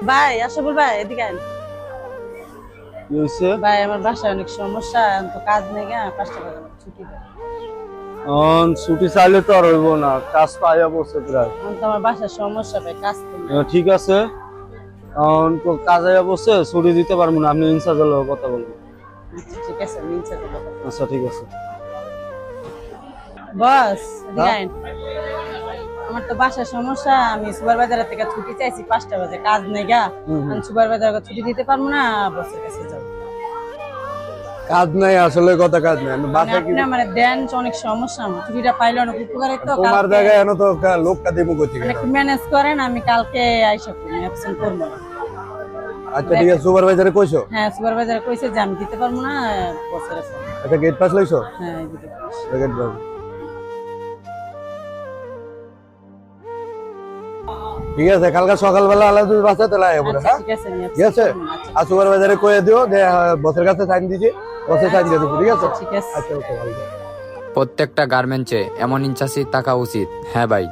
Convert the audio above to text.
ভাই আশাফুল ভাই এদিকে আইন। কি হয়েছে? ভাই আমার বাসায় অনেক সমস্যা, এখন তো কাজ নেই গা, 5টা বাজে আমার ছুটি দেয়। ছুটি চাইলে তো আর হইব না, কাজ তো আয়া বসে প্রায়। এখন তো আমার বাসার সমস্যা ভাই, কাজ তো নেই। ঠিক আছে, তো কাজ আয়া বসে ছুটি দিতে পারবো না, আপনি ইনচার্জের লগে কথা বলবেন। আচ্ছা ঠিক আছে, আমি ইনচার্জের কথা বলবো। আচ্ছা ঠিক আছে। বস এদিকে হ্যাঁ? আইন। আমার তো বাসার সমস্যা, আমি সুপারভাইজারের থেকে ছুটি চাইছি, 5টা বাজে কাজ নেই গা। আমি সুপারভাইজারকে ছুটি দিতে পারবো না, বসের কাছে যাবো। কাজ নাই, আসলে কথা কাজ নাই, আমি মানে বাসায় কি আপনি আমার দেন, অনেক সমস্যা, আমার ছুটিটা পাইলে অনেক উপকার হতো। তোমার কালকে জায়গায় এনে তো লোকটা দেবো কোথেকে? মানে একটু ম্যানেজ করেন, আমি কালকে আইসা করবো, অ্যাবসেন্ট করবো না। আচ্ছা ঠিক আছে, সুপারভাইজারে কইছো? হ্যাঁ সুপারভাইজার কইছে যে আমি দিতে পারবো না, বসের আছে। আচ্ছা গেট পাস লইছো? হ্যাঁ দিতে পারবো। Gate pass. ঠিক আছে, কালকে সকালবেলা আলাদা তুমি বাঁচাতে লাগে পরে। আচ্ছা হ্যাঁ ঠিক আছে, আমি ঠিক আছে, absent করবো না। আচ্ছা আর সুপারভাইজারে কয়ে দিও যে বসের কাছে সাইন দিছি, বসে সাইন দিয়ে দিচ্ছি, ঠিক আছে? ঠিক আছে। আচ্ছা ওকে, ভালো। প্রত্যেকটা গার্মেন্টসে এমন ইনচার্জই থাকা উচিত। হ্যাঁ ভাই।